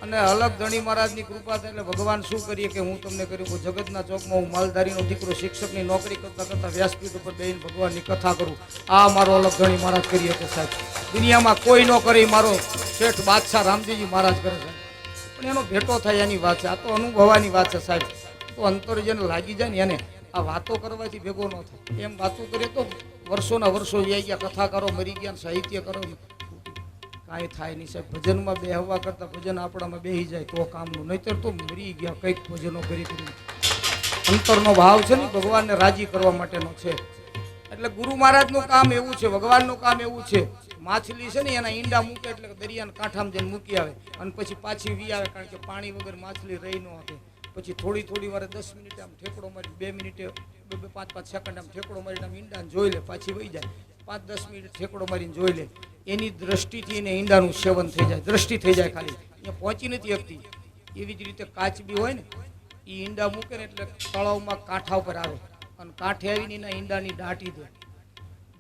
અને અલગ ધણી મહારાજની કૃપા થાય એટલે ભગવાન શું કરીએ કે હું તમને કર્યું જગતના ચોકમાં હું માલધારીનો દીકરો શિક્ષકની નોકરી કરતા કરતા વ્યાસપીઠ ઉપર બેહીને ભગવાનની કથા કરું. આ મારો અલગ ધણી મહારાજ કરી શકે સાહેબ. દુનિયામાં કોઈ ન કરી, મારો શેઠ બાદશાહ રામજીજી મહારાજ કરે છે. પણ એનો ભેટો થાય એની વાત છે. આ તો અનુભવવાની વાત છે સાહેબ. તો અંતર જેને લાગી જાય ને એને આ વાતો કરવાથી ભેગો ન થાય. એમ વાતો કરીએ તો વર્ષોના વર્ષો વ્યાઈ ગયા, કથાકારો મરી ગયા, સાહિત્ય કરો, કાંઈ થાય નહીં સાહેબ. ભજનમાં બેહવા કરતાં ભજન આપણામાં બેહી જાય તો કામનું, નહીતર તો મરી ગયા કંઈક ભજનો કરી. અંતરનો ભાવ છે ને ભગવાનને રાજી કરવા માટેનો છે. એટલે ગુરુ મહારાજનું કામ એવું છે, ભગવાનનું કામ એવું છે. માછલી છે ને એના ઈંડા મૂકે એટલે દરિયાના કાંઠામાં જઈને મૂકી આવે અને પછી પાછી વી આવે, કારણ કે પાણી વગર માછલી રહી ન શકે. પછી થોડી વારે 10 મિનિટે આમ ઠેકડો મારી, 2 મિનિટે 5 સેકન્ડ આમ ઠેકડો મારીને આમ ઈંડાને જોઈ લે, પાછી વહી જાય. 5-10 મિનિટ ઠેકડો મારીને જોઈ લે. એની દ્રષ્ટિથી એને ઈંડાનું સેવન થઈ જાય, દ્રષ્ટિ થઈ જાય, ખાલી અહીંયા પહોંચી નથી શકતી. એવી જ રીતે કાચબી હોય ને, એ ઈંડા મૂકે ને એટલે તળાવમાં કાંઠા ઉપર આવે અને કાંઠે આવીને એના ઈંડાની દાટી દે.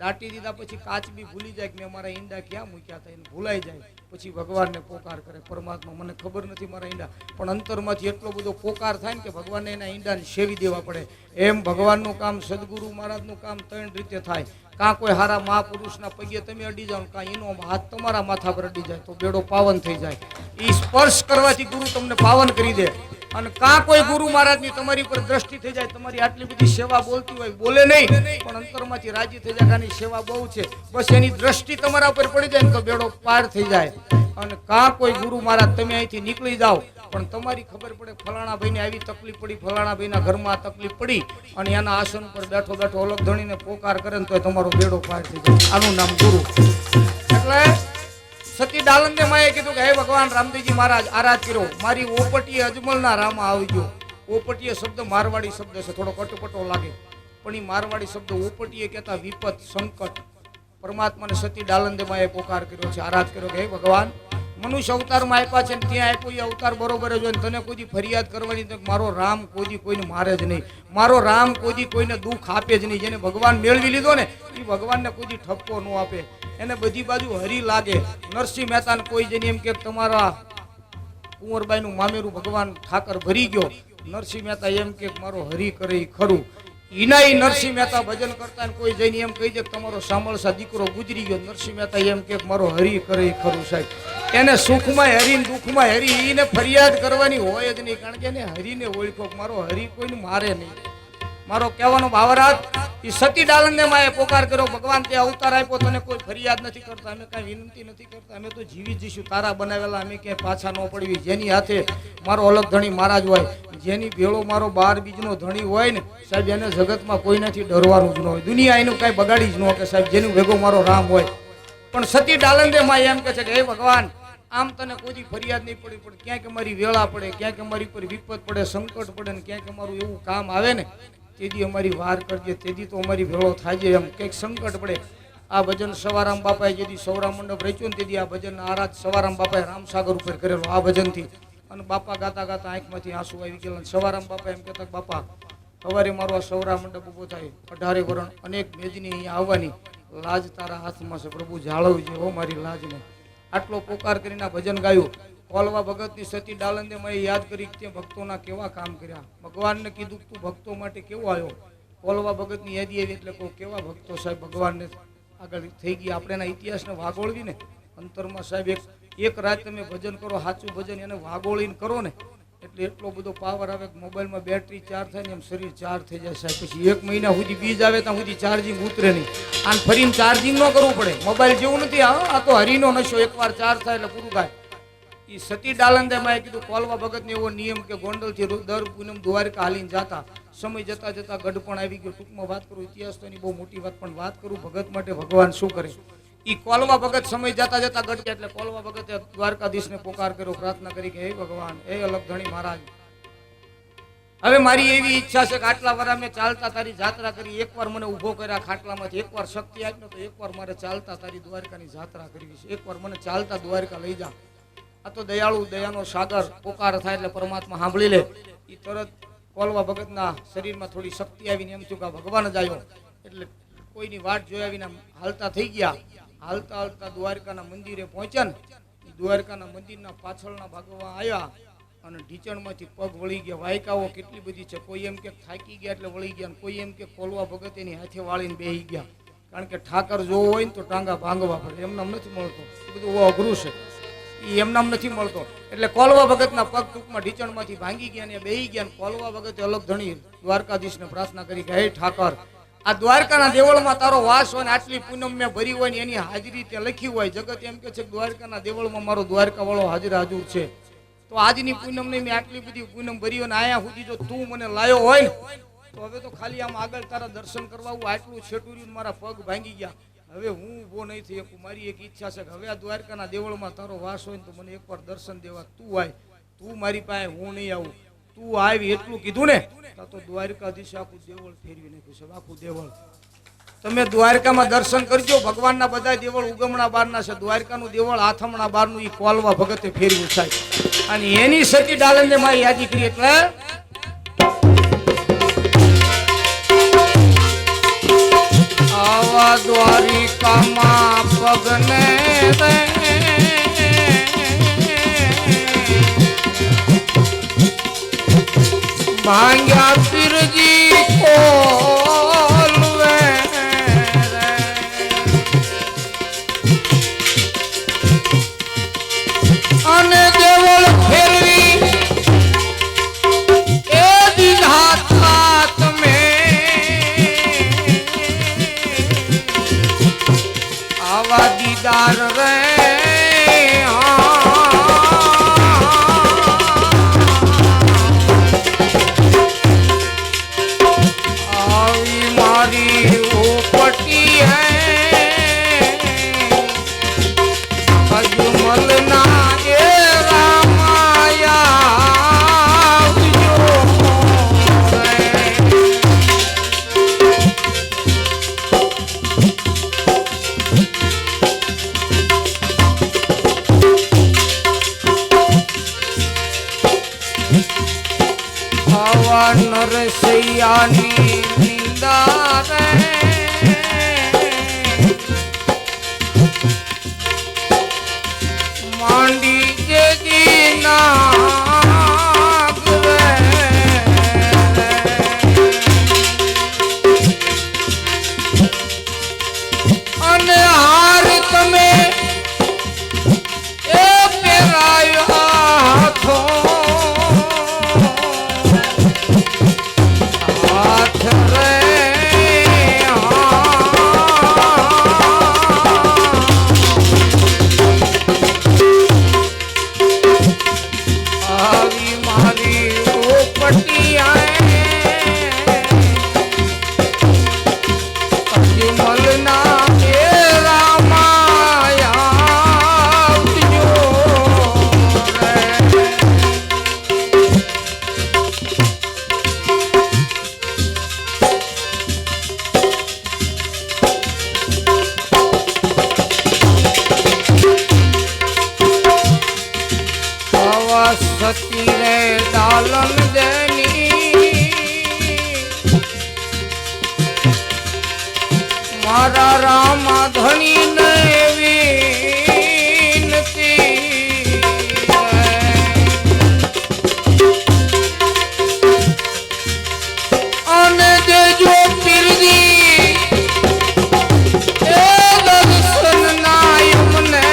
દાટી દીધા પછી કાચબી ભૂલી જાય કે મેં મારા ઈંડા ક્યાં મૂક્યા હતા, એને ભૂલાઈ જાય. પછી ભગવાનને પોકાર કરે, પરમાત્મા મને ખબર નથી મારા ઈંડા, પણ અંતરમાંથી એટલો બધો પોકાર થાય ને કે ભગવાનને એના ઈંડાને સેવી દેવા પડે. એમ ભગવાનનું કામ, સદગુરુ મહારાજનું કામ 3 રીતે થાય. કાં કોઈ હારા મહાપુરુષના પગે તમે અડી જાઓ, કાં એનો હાથ તમારા માથા પર અડી જાય તો બેડો પાવન થઈ જાય. એ સ્પર્શ કરવાથી ગુરુ તમને પાવન કરી દે. અને કાં કોઈ ગુરુ મહારાજની તમારી પર દ્રષ્ટિ થઈ જાય, તમારી આટલી બધી સેવા બોલતી હોય, બોલે નહીં પણ અંતરમાંથી રાજી થઈ જાય, આની સેવા બહુ છે, બસ એની દ્રષ્ટિ તમારા ઉપર પડી જાય ને તો બેડો પાર થઈ જાય. અને કાં કોઈ ગુરુ મહારાજ તમે અહીંથી નીકળી જાઓ પણ તમારી ખબર પડે ફલાણા ભાઈને આવી તકલીફ પડી, ફલાણા ભાઈના ઘરમાં તકલીફ પડી, અને એના આસન પર બેઠો બેઠો અલગ ધણીને પોકાર કરે ને તો તમારો બેડો પાર થઈ જાય. આનું નામ ગુરુ. એટલે સતી ડાલંદે માએ કીધું કે હે ભગવાન રામદેવજી મહારાજ આરાધ કર્યો. મારી ઓપટીએ અજમલના રામા આવી ગયો. ઓપટીએ શબ્દ મારવાડી શબ્દ છે, થોડો કટપટો લાગે પણ એ મારવાડી શબ્દ ઓપટીએ કહેતા વિપત, સંકટ. પરમાત્માને સતી ડાલંદે માએ પોકાર કર્યો છે, આરાધ કર્યો કે હે ભગવાન મનુષ્ય અવતારમાં આપ્યા છે ને ત્યાં આપ્યો એ અવતાર બરોબર જ હોય ને તને કોઈ ફરિયાદ કરવાની તો મારો રામ કોઈ કોઈને મારે જ નહીં, મારો રામ કોઈ કોઈને દુઃખ આપે જ નહીં. જેને ભગવાન મેળવી લીધો ને એ ભગવાનને કોઈ ઠપકો ન આપે, એને બધી બાજુ હરી લાગે. નરસિંહ મહેતાને કોઈ જેને એમ કે તમારા કુંવરબાઈનું મામેરું ભગવાન ઠાકર ભરી ગયો, નરસિંહ મહેતા એમ કે મારો હરી કરે ખરું. ઈનાઈ નરસિંહ મહેતા ભજન કરતા કોઈ જઈને એમ કહી દે કે તમારો સામળસા દીકરો ગુજરી ગયો, નરસિંહ મહેતા એમ કે મારો હરી કરે ખરું. સાહેબ એને સુખમાં હરી દુઃખમાં હરી, એને ફરિયાદ કરવાની હોય જ નહીં, કારણ કે એને હરીને ઓળખો, મારો હરી કોઈને મારે નહીં. મારો કહેવાનો ભાવાર્થ એ સતી ડાલંદે માએ પોકાર કર્યો, ભગવાન તે અવતાર આપ્યો, તને કોઈ ફરિયાદ નથી કરતા, અમે કાંઈ વિનંતી નથી કરતા, અમે તો જીવી જઈશું, તારા બનાવેલા અમે ક્યાંય પાછા ન પડવી. જેની હાથે મારો અલગ ધણી મહારાજ હોય, જેની ભેળો મારો 12 બીજનો ધણી હોય ને સાહેબ, એને જગતમાં કોઈ નથી ડરવાનું જ ન હોય, દુનિયા એનું કાંઈ બગાડી જ ન કે સાહેબ, જેનું ભેગો મારો રામ હોય. પણ સતી ડાલંદે માં એમ કે છે કે હે ભગવાન આમ તને કોઈ ફરિયાદ નહીં પડી, પણ ક્યાંક અમારી વેળા પડે, ક્યાંક અમારી પર વિપત પડે, સંકટ પડે ને ક્યાંક અમારું એવું કામ આવે ને તેથી અમારી વાર કરજે, તેથી તો અમારી ભેળો થાય છે. એમ કંઈક સંકટ પડે. આ ભજન સવારામ બાપાએ જેથી સૌરા મંડપ રચ્યો ને તેથી આ ભજન આરાધ સવારામ બાપાએ રામસાગર ઉપર કરેલો આ ભજનથી. અને બાપા ગાતા ગાતા આંખમાંથી આંસુ આવી ગયેલા. સવારામ બાપા એમ કહેતા બાપા સવારે મારો આ સૌરા મંડપ ઉભો થાય, 18 વરણ અનેક મેજની અહીંયા આવવાની લાજ તારા હાથમાં છે, પ્રભુ જાળવજે હો મારી લાજને. આટલો પોકાર કરીને આ ભજન ગાયું. કોલવા ભગતની સતી ડાલંદે મેં યાદ કરી કે ભક્તોના કેવા કામ કર્યા. ભગવાનને કીધું તું ભક્તો માટે કેવો આવ્યો. કોલવા ભગતની યાદી આવી એટલે કહું કેવા ભક્તો સાહેબ ભગવાનને આગળ થઈ ગયા. આપણે એના ઇતિહાસને વાગોળવી ને અંતરમાં સાહેબ એક રાત તમે ભજન કરો, સાચું ભજન એને વાગોળીને કરો ને એટલે એટલો બધો પાવર આવે કે મોબાઈલમાં બેટરી ચાર્જ થાય ને એમ શરીર ચાર્જ થઈ જાય સાહેબ. પછી 1 મહિના સુધી બીજ આવે ત્યાં સુધી ચાર્જિંગ ઉતરે નહીં. આને ફરીને ચાર્જિંગ ન કરવું પડે. મોબાઈલ જેવું નથી, આ તો હરીનો નશો, એકવાર ચાર્જ થાય એટલે પૂરું થાય. એ સતી ડાલંદે માં કીધું કોલવા ભગતને એવો નિયમ કે ગોંડલથી દર પૂનમ દ્વારકા હાલીને જતા. સમય જતા જતા ગઢપણ આવી ગયો. ટૂંકમાં વાત કરું, ઇતિહાસ તો એની બહુ મોટી વાત, પણ વાત કરું ભગત માટે ભગવાન શું કરે. એ કોલવા ભગત સમય જતા જતા ગઢ એટલે કોલવા ભગતે દ્વારકાધીશને પોકાર કર્યો, પ્રાર્થના કરી કે હે ભગવાન હે અલગ ધણી મહારાજ, હવે મારી એવી ઈચ્છા છે કે આટલા વાર મેં ચાલતા તારી જાત્રા કરી, એકવાર મને ઊભો કર્યા ખાટલામાંથી, એકવાર શક્તિ આપી તો એકવાર મારે ચાલતા તારી દ્વારકાની જાત્રા કરવી છે, એકવાર મને ચાલતા દ્વારકા લઈ જા. આ તો દયાળુ દયાનો સાગર પોકાર થાય એટલે પરમાત્મા સાંભળી લે. એ તરત કોલવા ભગતના શરીરમાં થોડી શક્તિ આવીને એમ થયું કે ભગવાન જ આવ્યો એટલે કોઈની વાટ જોઈ આવીને હાલતા થઈ ગયા. હાલતા હાલતા દ્વારકાના મંદિરે પહોંચ્યા ને દ્વારકાના મંદિરના પાછળના ભાગમાં આવ્યા અને ઢીચણમાંથી પગ વળી ગયા. વાયકાઓ કેટલી બધી છે. કોઈ એમ કે થાકી ગયા એટલે વળી ગયા, કોઈ એમ કે કોલવા ભગત એની હાથે વાળીને બેહી ગયા. કારણ કે ઠાકર જોવો હોય ને તો ટાંગા ભાંગવા પડે, એમનામ નથી મળતો. એ બધું અઘરું છે, એ એમનામ નથી મળતો. એટલે કોલવા ભગતના પગ ટૂંકમાં ઢીચણમાંથી ભાંગી ગયા ને બેહી ગયા. કોલવા ભગતે અલગ ધણી દ્વારકાધીશને પ્રાર્થના કરી કે હે ઠાકર, આ દ્વારકાના દેવળમાં તારો વાસ હોય ને આટલી પૂનમ મેં ભરી હોય ને એની હાજરી તે લખી હોય. જગત એમ કે છે કે દ્વારકાના દેવળમાં મારો દ્વારકા વાળો હાજર છે. તો આજની પૂનમ ને મેં આટલી બધી પૂનમ ભરી હોય ને આયા સુધી જો તું મને લાયો હોય ને તો હવે તો ખાલી આમ આગળ તારા દર્શન કરવા હું આટલું છેટું મારા પગ ભાંગી ગયા. હવે હું ઊભો નહીં થઈ શકું. મારી એક ઈચ્છા છે કે હવે આ દ્વારકાના દેવળમાં તારો વાસ હોય ને તો મને એકવાર દર્શન દેવા તું આય. તું મારી પાસે, હું નહીં આવું. તું આવી એટલું કીધું ને તો દ્વારકાધીશ આખું દેવળ ફેરવી નાખ્યું છે. આખું દેવળ તમે દ્વારકામાં દર્શન કરજો. ભગવાનના બધા દેવળ ઉગમણા બારના છે. દ્વારકાનું દેવળ આથમણા બારનું એ કોલવા ભગતે ફેરવ્યું સાહેબ. અને એની સતી ડાલનને મારી યાદી કરી. એટલે આવા દ્વારિકામાં પગને ભાંગ્યા પીરજી કોલવે અને દેવળ ફેરવી એ દીધા તમે આવા દીદાર રે નરસૈયાની નિંદા રે માંડી જેજી નાગ રે અને હાર તમે એ પેરાયો હાથો સતી રે ડાલન દેની મારા રામા ધણી ને વિનતી અને દેજો પીરજી એ દર્શન નાય મને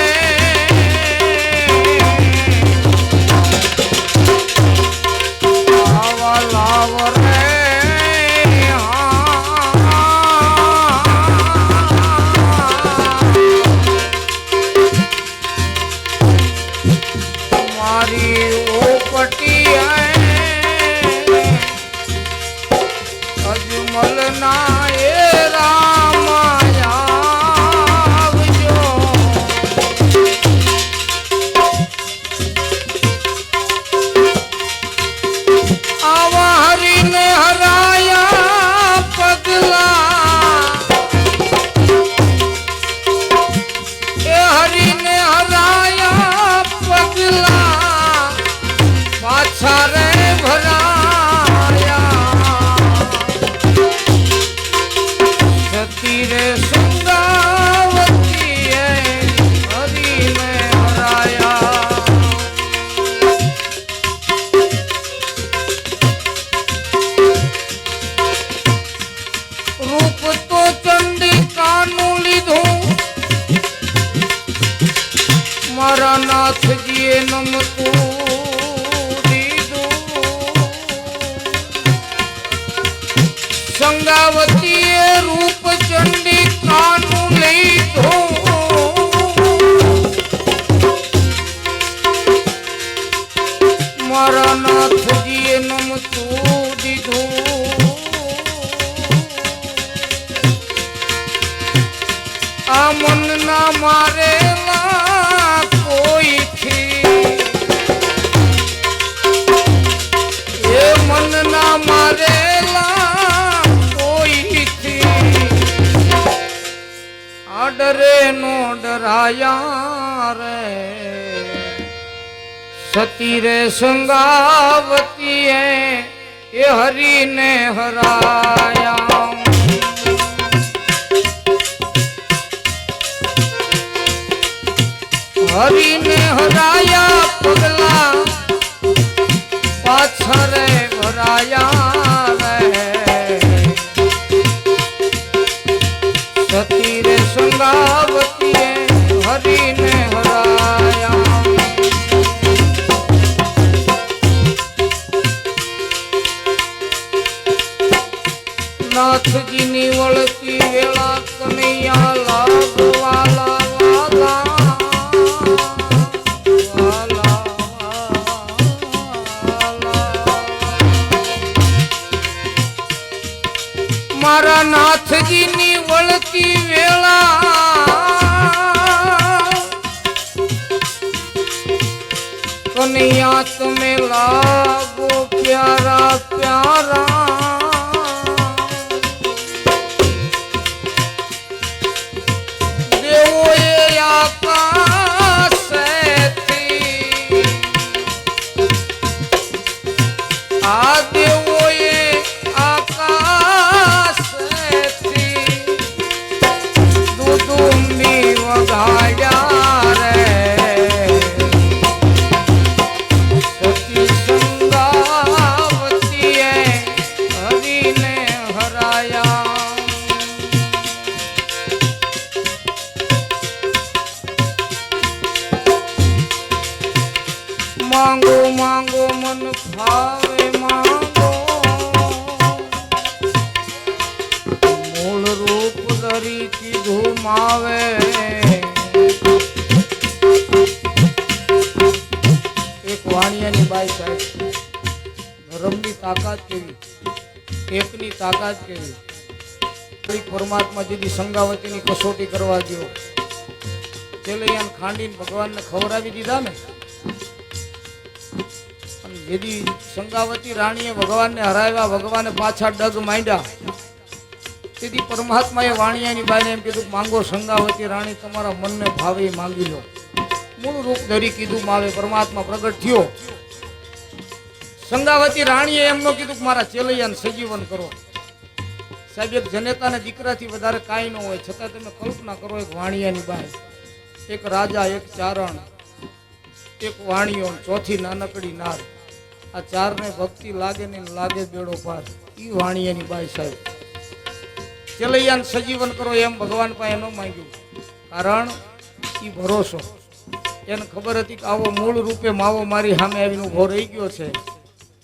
રે સંગાવતી હરી ને હરાયા નમતું દીધું સંગાવતીએ રૂપ ચંડી કાનું લીધું મારા નાથજીએ નમતું દીધું આ મનના મારેલા કોઈથી એ મનના મારેલા કોઈથી આ ડરે નો ડરાયા રે સતી રે સંગાવતી એ હરીને હરાયા હરીને હરાયા પગલા પાછરે ભરાયા રે સતી રે સંગાવતી હરીને હરાયા નાથજીની વળતી વેળા કનૈયા લાગવાલા મારા નાથજીની વળતી વેળા કનૈયા તમે લાગો પ્યારા પ્યારા દેવોએ આકાશેથી આ દેવોએ વગાડ્યા રે સતી સંગાવતીએ હરીને હરાયા માંગો માંગો મન ભાવે માંગો મૂળ રૂપ ધરી કીધું માવે એક વાણિયાની બાઈ સાહેબ ધર્મની તાકાત કેવી એકની તાકાત કેવી પરમાત્મા દીદી સંગાવતીની કસોટી કરવા ગયો ચેલૈયાને ખાંડીને ભગવાનને ખવડાવી દીધા ને અને દીદી સંગાવતી રાણીએ ભગવાનને હરાવ્યા ભગવાને પાછા ડગ માંડ્યા તેથી પરમાત્માએ વાણિયાની બાઈને એમ કીધું માંગો સંગાવતી રાણી તમારા મનને ભાવે માંગી લો મૂળ રૂપ ધરી કીધું માવે પરમાત્મા પ્રગટ થયો સંગાવતી રાણીએ એમ ન કીધું કે મારા ચેલૈયાને સજીવન કરો સાહેબ એક જનેતાને દીકરાથી વધારે કાંઈ ન હોય છતાં તમે કલ્પના કરો એક વાણિયાની બાઈ એક રાજા એક ચારણ એક વાણિયો ચોથી નાનકડી નાર આ ચારને ભક્તિ લાગે ને લાગે બેડો પાર ઈ વાણિયાની બાઈ સાહેબ ચેલૈયાને સજીવન કરો એમ ભગવાન પાસે ન માંગ્યું કારણ એ ભરોસો એને ખબર હતી કે આવો મૂળ રૂપે માવો મારી સામે આવીને ઉભો રહી ગયો છે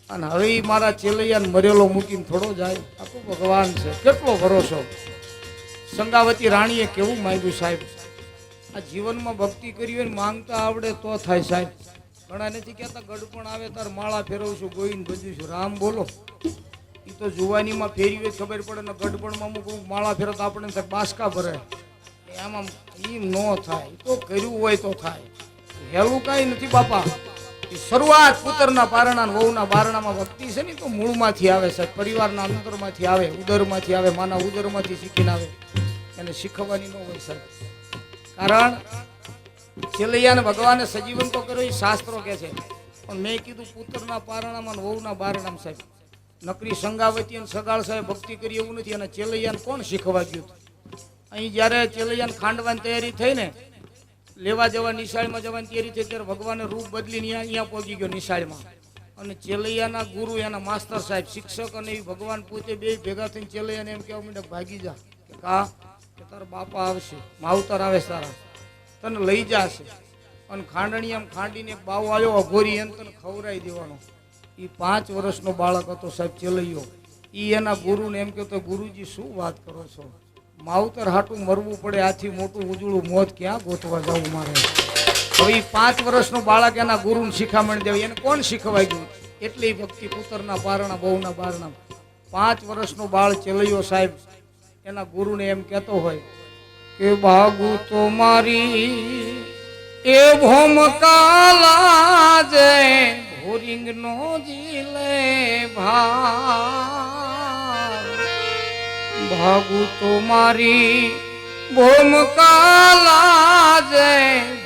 અને હવે એ મારા ચેલૈયાને મરેલો મૂકીને થોડો જાય આ તો ભગવાન છે કેટલો ભરોસો સંગાવતી રાણીએ કેવું માંગ્યું સાહેબ આ જીવનમાં ભક્તિ કરી હોય ને માંગતા આવડે તો થાય સાહેબ ઘણા નથી કહેતા ગડપણ આવે તાર માળા ફેરવશું ગોઈને ભજવીશું રામ બોલો એ તો જુવાનીમાં ફેરી હોય ખબર પડે ને ગડપણમાં અમુક માળા ફેરવતા આપણે થાય બાસકા ભરે આમાં એમ ન થાય એ તો કર્યું હોય તો થાય હેલું કાંઈ નથી બાપા શરૂઆત પુત્રના પારણા વહુના બારણામાં ભક્તિ છે ને તો મૂળમાંથી આવે સાહેબ પરિવારના અંતરમાંથી આવે ઉદરમાંથી આવે માના ઉદરમાંથી શીખીને આવે એને શીખવાની ન હોય સાહેબ કારણ ચેલૈયાને ભગવાને સજીવન તો કર્યો એ શાસ્ત્રો કે છે પણ મેં કીધું પુત્રના પારણામાં વહુના બારણામાં સાહેબ નકરી સંગાવતી અને સગાળ સાહેબ ભક્તિ કરી એવું નથી અને ચેલૈયાને કોણ શીખવા ગયું અહીં જ્યારે ચેલૈયાને ખાંડવાની તૈયારી થઈ ને લેવા જવા નિશાળમાં જવાની તૈયારી થઈ ત્યારે ભગવાને રૂપ બદલીને અહીંયા પહોંચી ગયો નિશાળમાં અને ચેલૈયાના ગુરુ એના માસ્તર સાહેબ શિક્ષક અને એ ભગવાન પોતે બે ભેગા થઈને ચેલૈયાને એમ કહેવા માંડ્યા ભાગી જા કે કા કે તારા બાપા આવશે માવતર આવે સારા તને લઈ જશે અને ખાંડણી આમ ખાંડીને એક બાવો આવ્યો અઘોરી એને ખવડાવી દેવાનો. એ 5 વર્ષનો બાળક હતો સાહેબ, ચેલૈયો. એ એના ગુરુને એમ કહેતો, ગુરુજી શું વાત કરો છો, માવતર હાટું મરવું પડે, આથી મોટું ઉજળું મોત ક્યાં ગોતવા જવું મારે. હવે એ 5 વર્ષનો બાળક એના ગુરુને શિખામણ દેવા, એને કોણ શીખવાઈ ગયું? એટલી ભક્તિ પુત્રના પારણા બહુના બારણા. 5 વર્ષનો બાળ ચેલૈયો સાહેબ એના ગુરુને એમ કહેતો હોય કે ભાગુ તો મારી એ ભોમકાલા જે ભોરિંગ નો જીલે ભાગુ તો મારી ભોમકાલા જે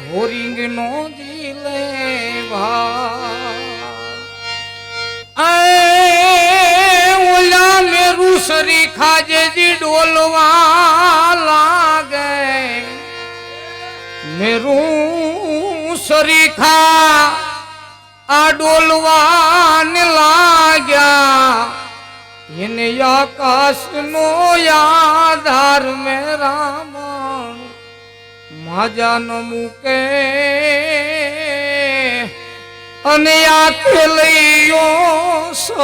ભોરિંગ નો જીલે ઓલા મેરું સરી ખાજે જી ડોલવા લાગે, મેરું સરી ખા આ ડોલવાને લાગ્યા, એને આકાશ નો આધાર મેરા મણ માજા ન મૂકે અને આંખે લઈયો સત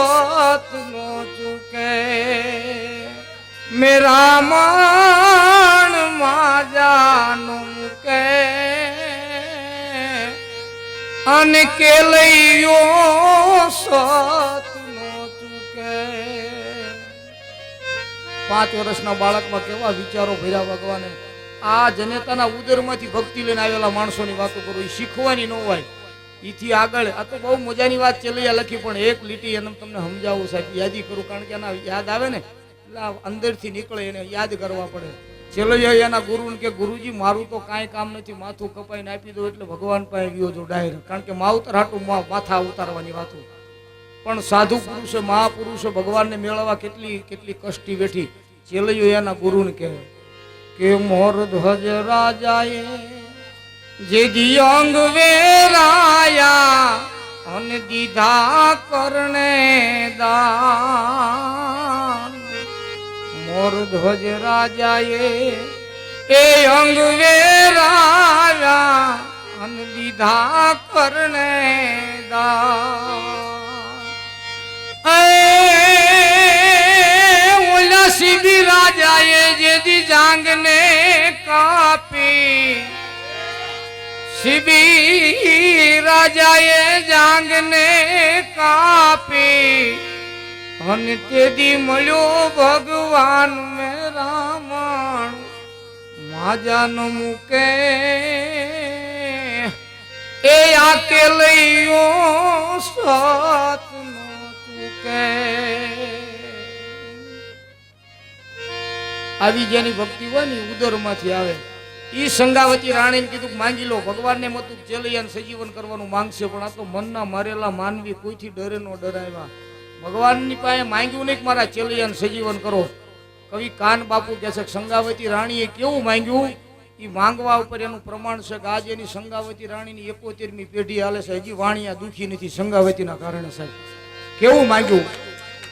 નો ચૂકે, મેરા મણ માજા નો મૂકે અને કે લઈયો સત નો ચૂકે. 5 વર્ષના બાળકમાં કેવા વિચારો ભર્યા ભગવાને. આ જનેતાના ઉદરમાંથી ભક્તિ લઈને આવેલા માણસોની વાતો કરું, એ શીખવાની ન હોય. એથી આગળ આ તો બહુ મજાની વાત ચેલૈયા લખી, પણ એક લીટી એને તમને સમજાવું સાહેબ, યાદી કરું, કારણ કે એના યાદ આવે ને એટલે અંદરથી નીકળે, એને યાદ કરવા પડે. ચેલૈયા એના ગુરુને કે ગુરુજી મારું તો કાંઈ કામ નથી, માથું કપાઈને આપી દો એટલે ભગવાન પાસે ગયો જો ડાયરેક્ટ, કારણ કે માવતર હાટું માથા ઉતારવાની વાતો. પણ સાધુ પુરુષે મહાપુરુષે ભગવાનને મેળવવા કેટલી કેટલી કષ્ટી વેઠી. ચેલૈયો એના ગુરુને કહે કે મોર ધ્વજ રાજાએ જે દિયંગ વેરાયા અને દીધા કરણે દાન, મોર ધ્વજ રાજાએ એ અંગ વેરાયા અને દીધા કરણે દાન. ઓલા સીધી રાજાએ જે દી જાંગને કાપી, શિબી રાજાએ જાંગને કાપી અને તેદી મળ્યો ભગવાન મેરા મણ માજા ન મૂકે એ આકે લઈયો સત નો ચૂકે. આવી જેની ભક્તિ હોય ને ઉદરમાંથી આવે. ઈ સંગાવતી રાણીને કીધું માંગી લો, ભગવાનને મતું ચેલૈયાને સજીવન કરવાનું માંગશે, પણ આ તો મનના મારેલા માનવી કોઈથી ડરે નો ડરાવ્યા. ભગવાનની પાસે માંગ્યું નહીં કે મારા ચેલૈયાને સજીવન કરો. કવિ કાન બાપુ કહે છે સંગાવતી રાણીએ કેવું માંગ્યું, એ માંગવા ઉપર એનું પ્રમાણ છે કે આજે એની સંગાવતી રાણીની 71મી પેઢી હાલે છે, હજી વાણિયા દુખી નથી સંગાવતીના કારણે. સાહેબ કેવું માંગ્યું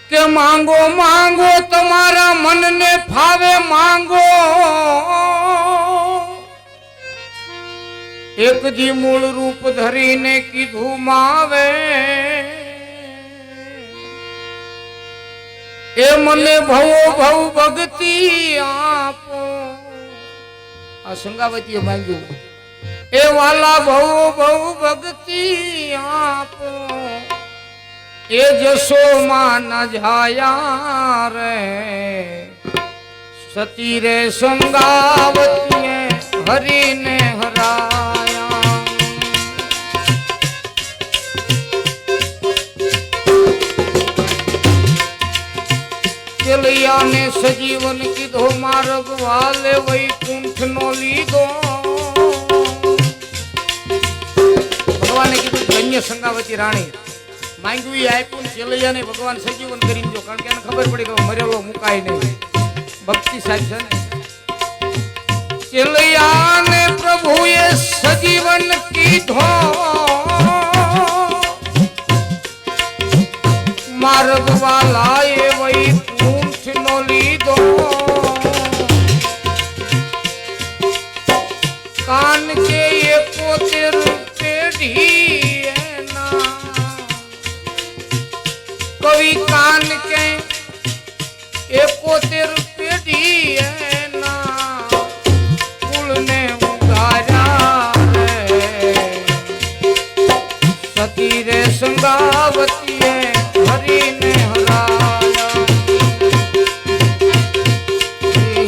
કે માંગો માંગો તમારા મનને ફાવે માંગો, એક જી મૂળ રૂપ ધરીને કીધું માવે, એ મને ભવો ભવ ભક્તિ આપો. આ સંગાવતીએ માંગ્યું, એ વાલા ભવો ભવ ભક્તિ આપો, એ જશો માં ન જાયા રે સતી રે સંગાવતીએ હરીને હરાયા. ચેલૈયાને સજીવન કીધો માર્ગ વાલે વૈકુંઠ નો લીધો. ભગવાને કીધું ધન્ય સંગાવતી રાણી માંગ્યું એ આપ્યું. ચેલૈયાને ભગવાન સજીવન કરી દીધો, કારણ કે એને ખબર પડી કે મરેલો મુકાય નહીં. ભક્તિ સાહેબ છે ને. ચેલૈયાને પ્રભુએ સજીવન કીધો, માર્ગ વાલાએ વૈકુંઠ નો લીધો. કાન કે 71 કવિ કાન કે 71 પેઢી એના કુળને ઉગાર્યા રે સતી રે સંગાવતીએ હરીને હરાયા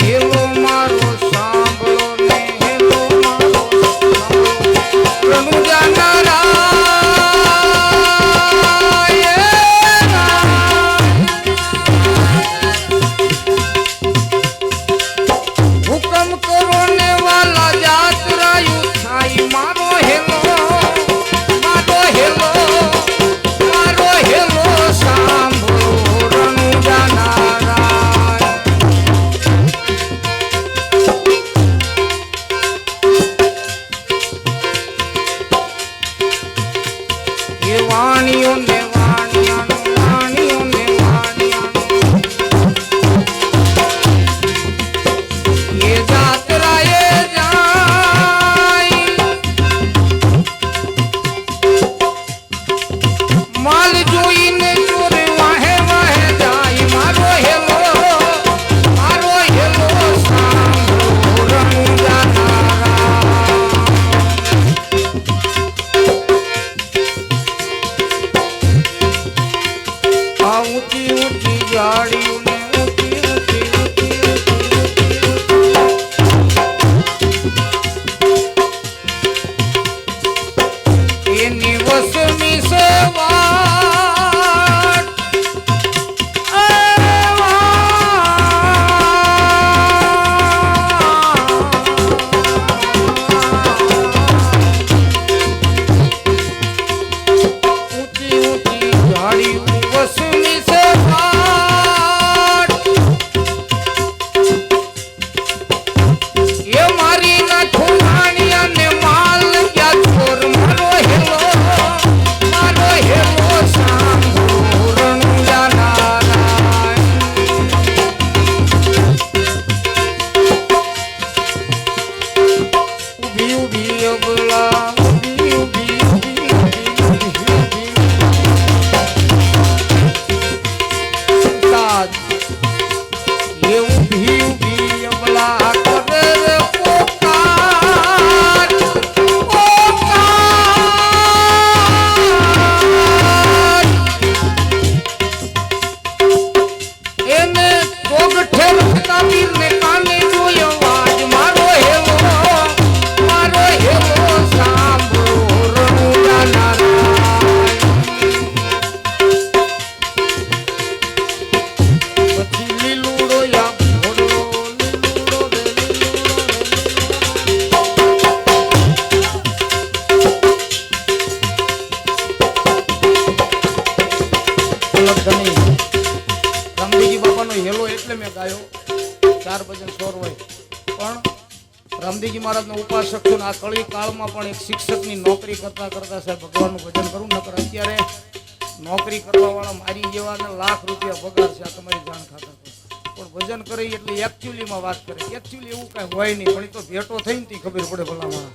હેલો મારો સાંભળો ને હેલો મારો સાંભળો રણુજા રામદેવજી મહારાજનો ઉપાસક છું. આ કળી કાળમાં પણ એક શિક્ષકની નોકરી કરતા કરતા સાહેબ ભગવાનનું ભજન કરું. નકર અત્યારે નોકરી કરવા વાળા મારી જેવાને લાખ રૂપિયા પગાર છે. આ તમારી જાણ ખાતર પણ ભજન કરે એટલે એકચ્યુઅલીમાં વાત કરે. એકચ્યુઅલી એવું કાંઈ હોય નહીં, પણ એ તો ભેટો થઈને તી ખબર પડે. ભલામણ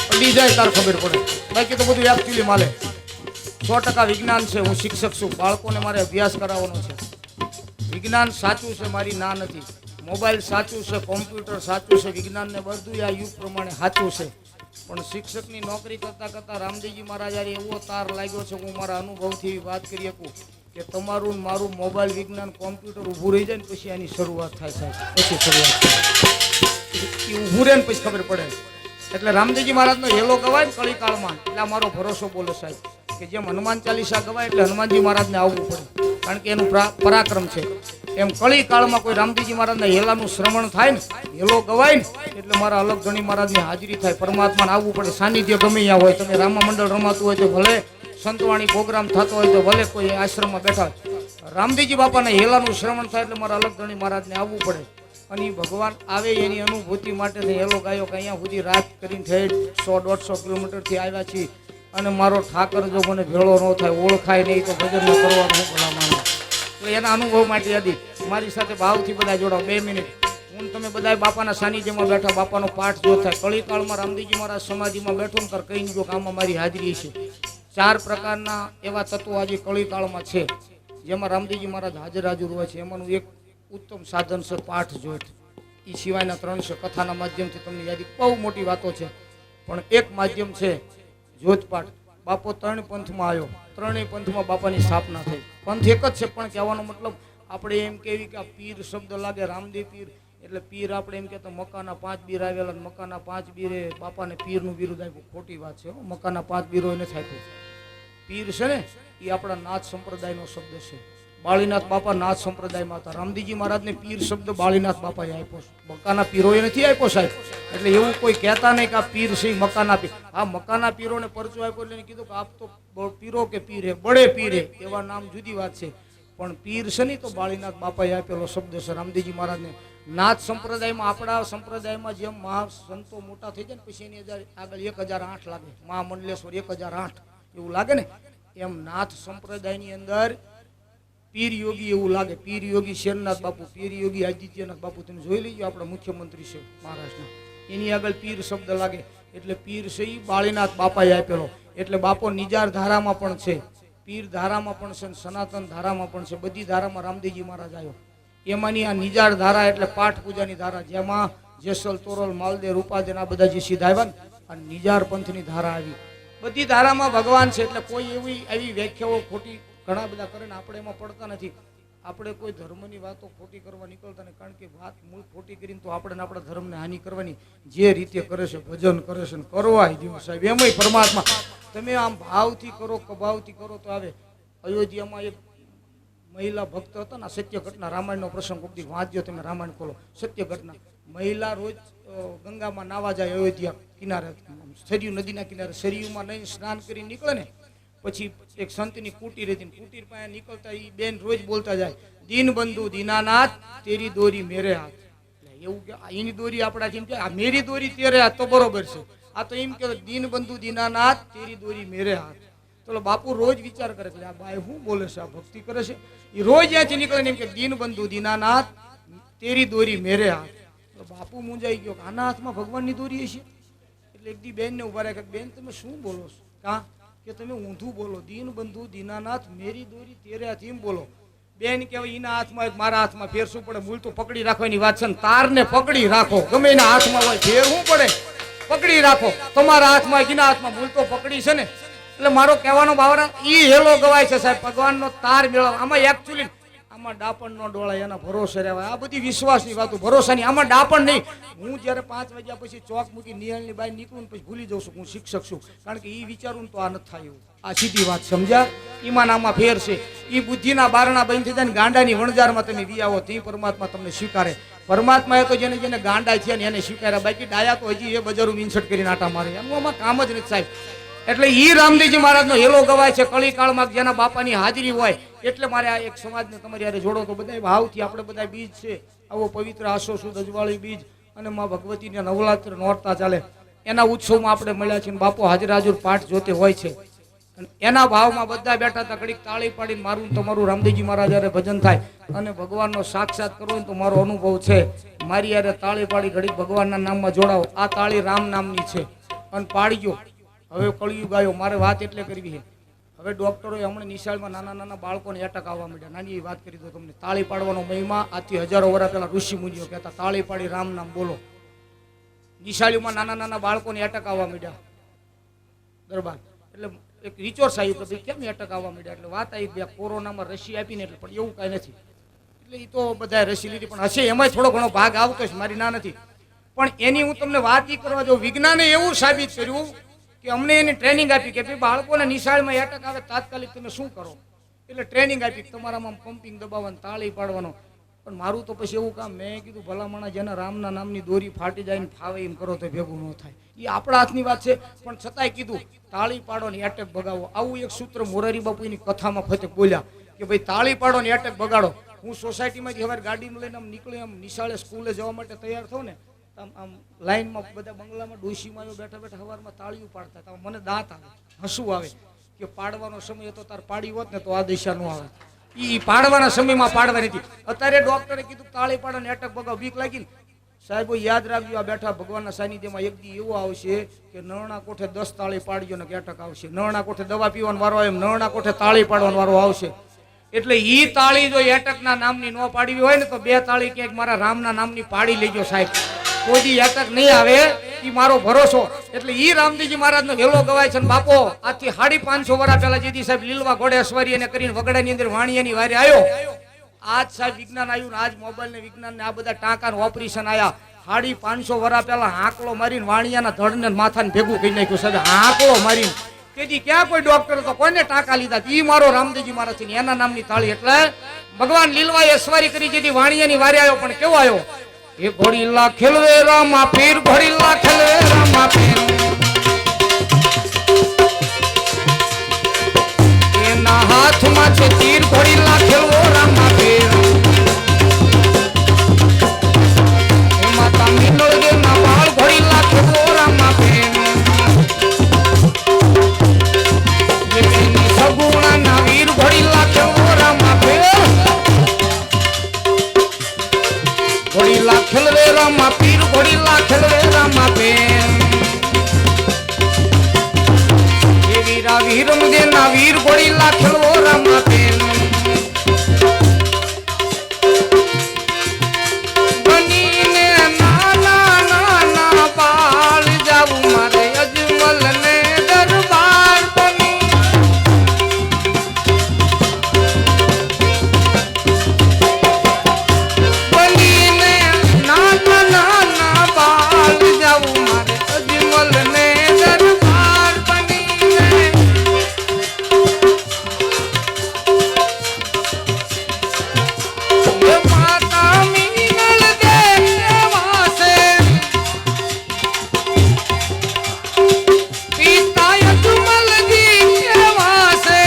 પડી જાય તાર ખબર પડે. બાકી તો બધું એકચ્યુઅલી માલે. 100% વિજ્ઞાન છે. હું શિક્ષક છું. બાળકોને મારે અભ્યાસ કરાવવાનો છે. વિજ્ઞાન સાચું છે, મારી ના નથી. મોબાઈલ સાચું છે, કોમ્પ્યુટર સાચું છે, વિજ્ઞાનને બધું આ યુગ પ્રમાણે સાચું છે. પણ શિક્ષકની નોકરી કરતા કરતા રામદેવજી મહારાજ એવો તાર લાગ્યો છે. હું મારા અનુભવથી વાત કરી શકું કે તમારું મારું મોબાઈલ વિજ્ઞાન કોમ્પ્યુટર ઊભું રહી જાય ને પછી આની શરૂઆત થાય સાહેબ. પછી શરૂઆત થાય ઊભું રહે ને પછી ખબર પડે. એટલે રામદેવજી મહારાજનો હેલો ગવાય ને કળીકાળમાં એટલે મારો ભરોસો બોલો સાહેબ કે જેમ હનુમાન ચાલીસા ગવાય એટલે હનુમાનજી મહારાજને આવવું પડે, કારણ કે એનું પરાક્રમ છે. એમ કળી કાળમાં કોઈ રામદેવજી મહારાજના હેલાનું શ્રવણ થાય ને, હેલો ગવાય ને એટલે મારા અલગ ધણી મહારાજની હાજરી થાય. પરમાત્માને આવવું પડે. સાનિધ્ય ગમે ત્યાં હોય. તમે રામા મંડળ રમાતું હોય તો ભલે, સંતવાણી પ્રોગ્રામ થતો હોય તો ભલે, કોઈ આશ્રમમાં બેઠા રામદેવજી બાપાના હેલાનું શ્રવણ થાય એટલે મારા અલગ ધણી મહારાજને આવવું પડે. અને ભગવાન આવે એની અનુભૂતિ માટે હેલો ગાયો કે અહીંયા સુધી રાત કરીને ઠેઠ 100-150 કિલોમીટરથી આવ્યા છીએ. અને મારો ઠાકર જો મને ભેળો ન થાય, ઓળખાય નહીં તો ભજન ન કરવાનું ભલા માણસ. એટલે એના અનુભવ માટે યાદી મારી સાથે ભાવથી બધા જોડાવ. 2 મિનિટ હું તમે બધા બાપાના સાનિધ્યમાં બેઠા, બાપાનો પાઠ જો થાય. કળીકાળમાં રામદેવજી મહારાજ સમાધિમાં બેઠો ને કહીને જો કે આમાં મારી હાજરી છે. 4 પ્રકારના એવા તત્વો આજે કળીકાળમાં છે. જેમાં રામદેવજી મહારાજ હાજર હાજર હોય છે. એમાંનું એક ઉત્તમ સાધન છે પાઠ જોઠ. એ સિવાયના 3 છે કથાના માધ્યમથી તમને યાદી બહુ મોટી વાતો છે, પણ એક માધ્યમ છે જોતપાઠ. બાપો 3 પંથમાં આવ્યો, 3 પંથમાં બાપાની સ્થાપના થઈ. પંથ એક જ છે, પણ કહેવાનો મતલબ આપણે એમ કહેવી કે આ પીર શબ્દ લાગે રામદેવ પીર એટલે પીર આપણે એમ કહેતા મકાના 5 બીર આવેલા, મકાના 5 બીરે બાપાને પીરનું બિરુદ આપ્યું. ખોટી વાત છે. મકાના 5 બીરો એને આપ્યું. પીર છે ને એ આપણા નાથ સંપ્રદાયનો શબ્દ છે. બાળીનાથ બાપા નાથ સંપ્રદાયમાં હતા. રામદેવજી મહારાજને પીર શબ્દ બાળીનાથ બાપાએ આપ્યો. મકાના પીરોએ નથી આપ્યો સાહેબ. એટલે એવું કોઈ કહેતા નહીં કે આ પીર છે મકાના પીર. આ મકાના પીરોને પરચો આપ્યો એટલે કીધું કે આપ તો પીરો કે પીર હે, બડે પીર હે, એવા નામ જુદી વાત છે. પણ પીર છે નહીં તો બાળીનાથ બાપાએ આપેલો શબ્દ છે રામદેવજી મહારાજને. નાથ સંપ્રદાયમાં આપણા સંપ્રદાયમાં જેમ મહા સંતો મોટા થઈ જાય ને પછી એની આગળ 1008 લાગે, મહામંડલેશ્વર 1008 એવું લાગે ને, એમ નાથ સંપ્રદાયની અંદર પીર યોગી એવું લાગે. પીર યોગી શેરનાથ બાપુ, પીર યોગી આદિત્યનાથ બાપુ તમે જોઈ લેજો, આપણા મુખ્યમંત્રી છે મહારાષ્ટ્રના, એની આગળ પીર શબ્દ લાગે. એટલે પીર છે એ બાળીનાથ બાપાએ આપેલો. એટલે બાપો નિજાર ધારામાં પણ છે, પીર ધારામાં પણ છે, સનાતન ધારામાં પણ છે. બધી ધારામાં રામદેવજી મહારાજ આવ્યો. એમાંની આ નિજાર ધારા એટલે પાઠ પૂજાની ધારા, જેમાં જેસલ, તોરલ, માલદે, રૂપાદેન આ બધા જે સીધા આવ્યા ને, આ નિજાર પંથની ધારા આવી. બધી ધારામાં ભગવાન છે. એટલે કોઈ એવી આવી વ્યાખ્યાઓ ખોટી ઘણા બધા કરે ને આપણે એમાં પડતા નથી. આપણે કોઈ ધર્મની વાતો ખોટી કરવા નીકળતા નહીં, કારણ કે વાત મૂળ ખોટી કરીને તો આપણે આપણા ધર્મને હાનિ કરવાની. જે રીતે કરે છે ભજન કરે છે કરવા દીધું સાહેબ, એમાંય પરમાત્મા તમે આમ ભાવથી કરો કભાવથી કરો તો આવે. અયોધ્યામાં એક મહિલા ભક્ત હતા ને, સત્ય ઘટના, રામાયણનો પ્રસંગ કોઈ વાંચજો તમે, રામાયણ ખોલો, સત્ય ઘટના. મહિલા રોજ ગંગામાં નાવા જાય અયોધ્યા કિનારે, સરયુ નદીના કિનારે. સરયુમાં નહીં સ્નાન કરી નીકળે ને પછી એક સંતની કુટીર હતી, કુટીર પાસે નીકળતા એ બેન રોજ બોલતા જાય, દીન બંધુ દીનાનાથ તેરી દોરી મેરે હાથ. એવું કે એની દોરી આપણા જેમ કે આ મેરી દોરી તેરે હાથ તો બરોબર છે. આ તો એમ કે દીન બંધુ દીનાનાથ તેરી દોરી મેરે હાથ. તો બાપુ રોજ વિચાર કરે કે આ બાઈ શું બોલે છે, આ ભક્તિ કરે છે. એ રોજ ત્યાંથી નીકળે ને એમ કે દીન બંધુ દીનાનાથ તેરી દોરી મેરે હાથ. તો બાપુ મૂંઝાઈ ગયો કે આના હાથમાં ભગવાનની દોરી છે. એટલે એક દી બેન ને ઉભા રાખ્યા, બેન તમે શું બોલો છો? કા કે તમે ઊંધું બોલો, દીન બંધુ દીનાનાથ મેરી દોરી તેરે હાથ એમ બોલો. બેન કહેવાય એના હાથમાં મારા હાથમાં ફેર શું પડે? મૂળ તો પકડી રાખવાની વાત છે ને, તારને પકડી રાખો, ગમે એના હાથમાં હોય ફેર શું પડે? પકડી રાખો. તમારા હાથમાં એના હાથમાં મૂળ તો પકડી છે ને. એટલે મારો કહેવાનો ભાવના ઈ હેલો ગવાય છે સાહેબ, ભગવાનનો તાર મેળવ. આમાં એકચ્યુઅલી આમાં ડાપણ નો ડોળાય, એના ભરોસે રહેવાય. આ બધી વિશ્વાસની વાતો, ભરોસાની. આમાં ડાપણ નહીં. હું જ્યારે 5 વાગ્યા પછી ચોક મૂકી નિહાળની બહાર નીકળું પછી ભૂલી જાઉં છું હું શિક્ષક છું, કારણ કે એ વિચારું તો આ નથી થાય એવું. આ સીધી વાત સમજ્યા? ઈમાન આમાં ફેર છે. એ બુદ્ધિના બારણા બંધ થઈ જાય ને ગાંડાની વણજારમાં તમે વી આવો તે પરમાત્મા તમને સ્વીકારે. પરમાત્મા એ તો જેને જેને ગાંડા છે ને એને સ્વીકાર્યા, બાકી ડાયા તો હજી એ બજારું ઇન્સર્ટ કરીને આટા મારે. એનું આમાં કામ જ નથી સાહેબ. એટલે ઈ રામદેવજી મહારાજનો હેલો ગવાય છે કળી કાળમાં, જેના બાપાની હાજરી હોય. એટલે મારે આ એક સમાજને તમારી યારે જોડો તો બધા ભાવથી. આપણે બધા બીજ છે, આવો પવિત્ર આસો સુદ અજવાળી બીજ અને માં ભગવતીના નવરાત્ર નોરતા ચાલે, એના ઉત્સવમાં આપણે મળ્યા છીએ. બાપુ હાજર હાજર પાઠ જોતે હોય છે. એના ભાવમાં બધા બેઠા હતા. ઘડીક તાળી પાડીને મારું તમારું રામદેવજી મહારાજ યારે ભજન થાય અને ભગવાનનો સાક્ષાત કરવો હોય તો મારો અનુભવ છે. મારી યારે તાળી પાડી ઘડીક ભગવાનના નામમાં જોડાવો. આ તાળી રામ નામની છે અને પાડજો. હવે કળિયુગ આવ્યો. મારે વાત એટલે કરવી છે. હવે ડોક્ટરોએ હમણાં નિશાળમાં નાના નાના બાળકોને એટક આવવા માંડ્યા. નાની એ વાત કરી દો તમને. તાળી પાડવાનો મહિમા આજથી હજારો વર્ષ પહેલા ઋષિ મુનિઓ કહેતા, તાળી પાડી રામ નામ બોલો. નિશાળીઓમાં નાના નાના બાળકોને એટક આવવા માંડ્યા દરબાર. એટલે એક રિચોર્સ આવ્યું કે ભાઈ કેમ એટક આવવા માંડ્યા? એટલે વાત આવી ગયા કોરોનામાં રસી આપીને, એટલે પણ એવું કાંઈ નથી. એટલે એ તો બધા રસી લીધી, પણ હશે એમાંય થોડો ઘણો ભાગ આવતો છે, મારી ના નથી. પણ એની હું તમને વાત એ કરવા જાઉં, વિજ્ઞાને એવું સાબિત કર્યું કે અમને એની ટ્રેનિંગ આપી કે ભાઈ બાળકોને નિશાળમાં એટક આવે તાત્કાલિક તમે શું કરો? એટલે ટ્રેનિંગ આપી તમારામાં પમ્પિંગ દબાવવાનું, તાળી પાડવાનો. પણ મારું તો પછી એવું કામ, મેં કીધું ભલામણા જેના રામના નામની દોરી ફાટી જાય ને ફાવે એમ કરો તો ભેગું ન થાય. એ આપણા હાથની વાત છે. પણ છતાંય કીધું તાળી પાડો ને એટેક બગાવો. આવું એક સૂત્ર મોરારી બાપુની કથામાં ફતે બોલ્યા કે ભાઈ તાળી પાડો ને એટેક બગાડો. હું સોસાયટીમાંથી હવે ગાડીમાં લઈને આમ નીકળી આમ નિશાળે સ્કૂલે જવા માટે તૈયાર થાઉં ને, આમ લાઈનમાં બધા બંગલામાં ડોશીમાં બેઠા બેઠા સવારમાં તાળીઓ પાડતા હતા. મને દાંત આવે, હસવું આવે કે પાડવાનો સમય હતો તાર પાડી હોત ને તો આ દિશા ન આવે. એ પાડવાના સમયમાં પાડવાની હતી. અત્યારે ડોક્ટરે કીધું તાળી પાડો ને એટક બગાવ. બીક લાગી ને સાહેબો યાદ રાખજો, આ બેઠા ભગવાનના સાનિધ્યમાં એક દી એવો આવશે કે નરણા કોઠે 10 તાળી પાડજો ને એટક આવશે. નરણા કોઠે દવા પીવાનો વારો આવે એમ નરણા કોઠે તાળી પાડવાનો વારો આવશે. એટલે ઈ તાળી જો એટકના નામની ન પાડવી હોય ને તો બે તાળી ક્યાંક મારા રામના નામની પાડી લેજો સાહેબ. કોઈ દી એટક નહીં આવે ઈ મારો ભરોસો. એટલે ઈ રામદેવજી મહારાજનો વેલો ગવાય છે ને બાપો આજથી 550 વર્ષ પહેલા જેથી સાહેબ લીલવા ઘોડે અસવારી અને કરીને વગડાની અંદર વાણિયાની વારે આવ્યો. આજ સાહેબ વિજ્ઞાન આવ્યું ને આજ મોબાઈલ ને વિજ્ઞાન ને આ બધા ટાંકા ઓપરેશન આયા. 550 વર્ષ પહેલા હાંકલો મારીને વાણિયાના ધડ ને માથાને ભેગું કરી નાખ્યું સાહેબ. હાંકલો મારીને તેથી ક્યાં કોઈ ડોક્ટર તો કોઈને ટાંકા લીધા. ઈ મારો રામદેવજી મહારાજ છે એના નામની તાળી. એટલે ભગવાન લીલવાએ અસવારી કરી જેથી વાણિયાની વારે આવ્યો. પણ કેવો આવ્યો? એ ઘોડીલા ખેલવે રામા પીર, ઘોડીલા ખેલવે રામા પીર, એના હાથમાં છે તીર, ઘોડીલા ખેલવો રામા પીર, એ માતા મીનળ દેવના વાળ, ઘોડીલા ખેલવો રામા પીર, એ બેની સગુણાના વીર, ઘોડીલા ખેલવો રામા પીર, ઘોડીલા ખેલવે રામા પીર, ઘોડીલા ખેલવે રામા પીર, એ વીરા વીરમ દેના વીર, ઘોડીલા ખેલવો રામા પીર, બનીને નાના નાના બાળ જાવું મારે અજમલ ને દરબાર બની, બનીને નાના નાના બાળ જાવું મારે અજમલ ને દરબાર બનીને, એ માતા મીનળ દેવા છે, પિતા અજમલજી કેવા છે,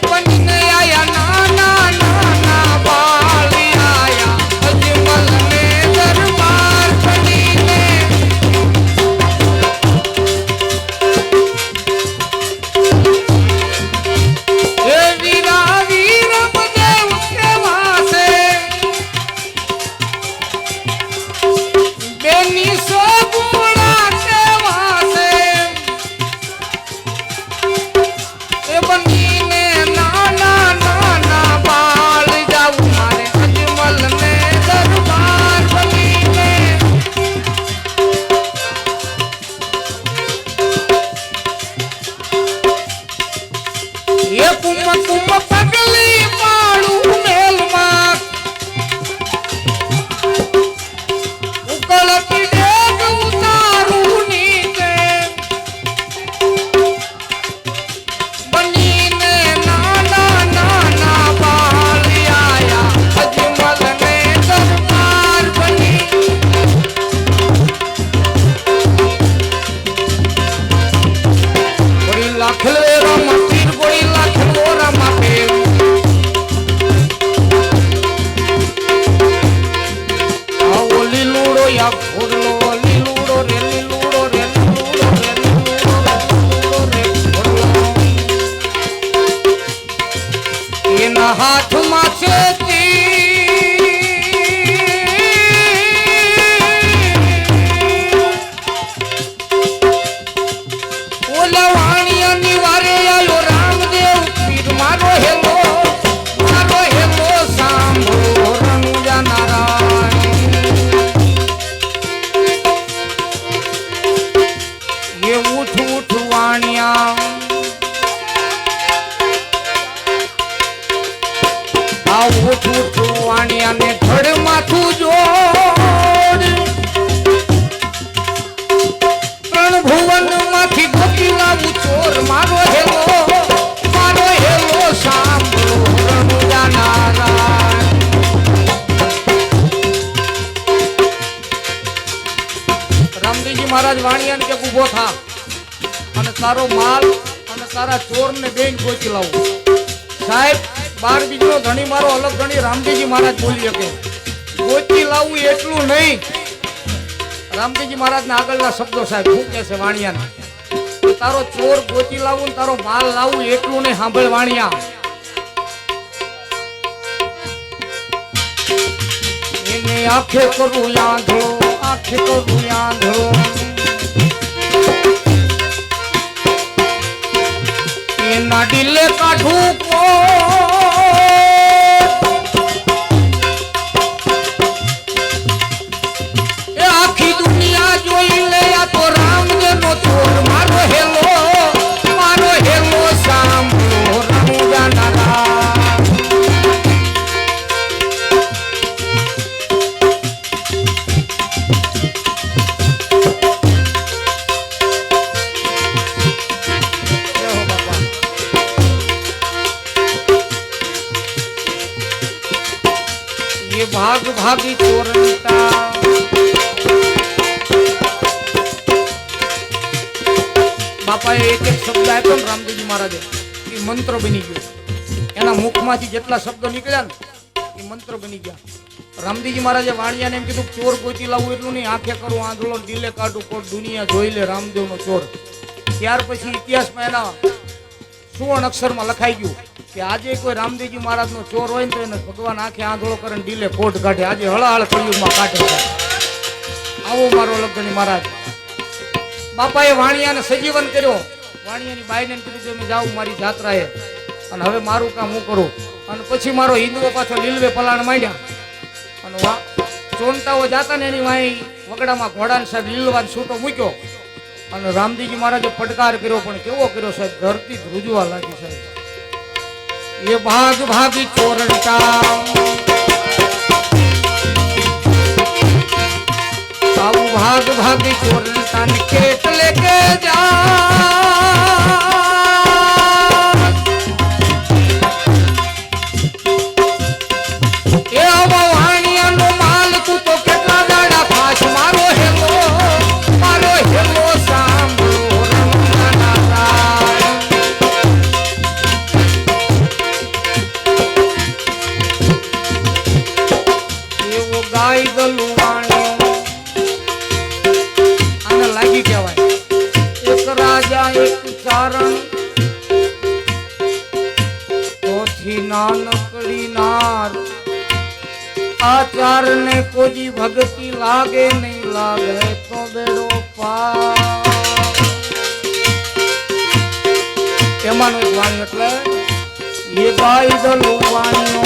બનીને આયા નાના નાના બાળ આયા અજમલ ને દરબાર બનીને, એ વીરા વીરમ દેવ કેવા છે, બેની સોગુણા કેવા છે, એ બનીને નાના નાના બાળ જાવું મારે અજમલ ને દરબાર બનીને, એ કુમ કુમ પગલી પાડું મેલમાં, ઉકળતી ડેગ ઉતારું નીચે, બનીને નાના નાના બાળ આયા અજમલ ને દરબાર બની, ઘોડીલા ખેલવે રામા પીર, ઘોડીલા ખેલવો રામા પીર, આવો લીલુડો યા ઘોડલો, લીલુડો રે લીલુડો રે લીલુડો રે લીલુડો રે ઘોડલો, એના હાથમાં છે તીર, ઓલા વાણિયાની વારે આયો રામદેવ પીર, મારો હેલો સાંભળો રણુજા નારાયણ, એ ઉઠ ઉઠ વાણિયા, આ ઉઠ ઉઠ વાણિયા ને ધડ માથું જોડ, ત્રણ ભુવન માંથી ગોતી લાવું ચોર, મારો હેલો સાંભળો રણુજા નારાયણ, રામદેવજી મહારાજ વાણિયાને કે ઊભો થા અને તારો માલ અને તારા ચોરને બેન ગોતી લાવું. સાહેબ 12 બીજનો ધણી મારો અલગ ધણી રામદેવજી મહારાજ બોલી શકે. ગોતી લાવવું એટલું નહીં, રામદેવજી મહારાજના આગળના શબ્દો સાહેબ શું કહે છે વાણિયાને, તારો ચોર ગોતી લાવવું ને તારો માલ લાવવું એટલું નહીં. સાંભળ વાણિયા, એને આંખે કરું આંધળો, આંખે કરું આંધળો, એને એના ડીલે કાઢું કો એ આખી દુનિયા જોઈ લે આ તો રામદેવનો ચોર મારો હેલો સાંભળો રણુજાના भाग भागी चोरता बापा एक एक शब्द आप्यो ने रामदेवजी महाराजे એ મંત્ર બની ગયો એના મુખમાંથી જેટલા શબ્દો નીકળ્યા ને એ મંત્ર બની ગયા રામદેવજી મહારાજે વાણિયાને એમ કીધું ચોર ગોતી લાવું એટલું નહીં આંખે કરું આંધળો દિલે કાઢું કોટ દુનિયા જોઈ લે રામદેવનો ચોર ત્યાર પછી ઇતિહાસમાં એના સુવર્ણ અક્ષરમાં લખાઈ ગયું કે આજે કોઈ રામદેવજી મહારાજનો ચોર હોય ને તો એને ભગવાન આંખે આંધળો કરે ને ડીલે કોટ કાઢે આજે હળાહળ કળિયુગમાં કાઢે આવો મારો લગ્ની મહારાજ બાપાએ વાણિયાને સજીવન કર્યો વાણિયાની બાઈને કીધું કે મેં જાઉં મારી જાત્રાએ અને હવે મારું કામ હું કરું અને પછી મારો હિન્દુઓ પાછો લીલવે પલાણ માંડ્યા અને ચોંટાઓ જાતા ને એની વાઈ વગડામાં ઘોડાને સાહેબ લીલવાન છૂટો મૂક્યો અને રામદેવજી મહારાજે પડકાર કર્યો પણ કેવો કર્યો સાહેબ ધરતી ધ્રુજવા લાગી સાહેબ ये भाग भागी चोरटा आऊ भाग भागी चोरटा निकेत लेके जा ए वाणिया नो माल तू तो કેટલા દાડા ફાસ મારો હેલો સાંભળો ગાય ગલુવાણો આને લાગી કહેવાય એક રાજા એક ચારણ ચોથી નાનકડી નાર આચાર ને કોઈ ભક્તિ લાગે નહીં લાગે તો બેડો પાર એમાંનો એક વાણી એટલે એ ગાય ગલુવાણીઓ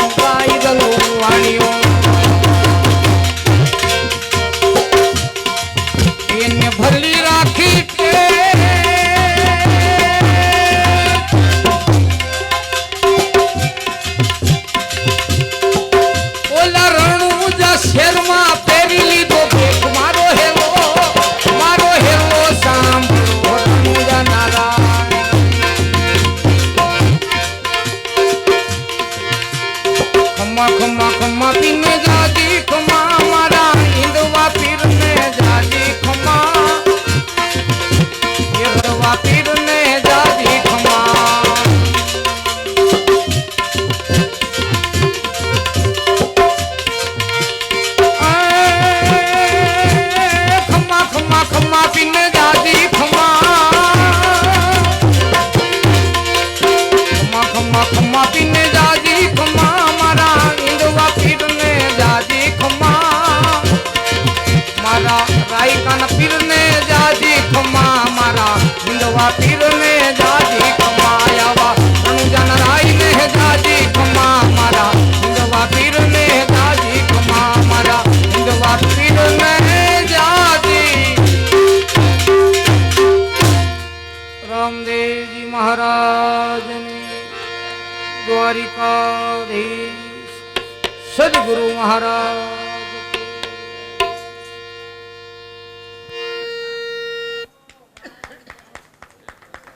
એને ભલી રાખી કે ઓલા રણુજા શેરમાં પહેરી લીધો ભેખ મારો હેલો સાંભળો રણુજા નારાયણ ખમ્મા ખમ્મા ખમ્મા પીને જાજી ખમ્મા મારા હિંદવા પીરને જાજી પીરને જાજી ખમા ખમા ખમા ખમા પીરને જાજી ખમા ખમા પીરને જાજી ખમા મારા ઈંદવા પીરને જાજી ખમા મારા રાયકાના પીરને જાજી ખમા મારા હિંદવા પીરને જાજી ખમાયાવા રણુજાના રાયને જાજી ખમા મારા હિંદવા પીરને જાજી ખમા મારા હિંદવા પીરને જાજી રામદેવજી મહારાજની દ્વારિકાધીશ સદગુરુ મહારાજ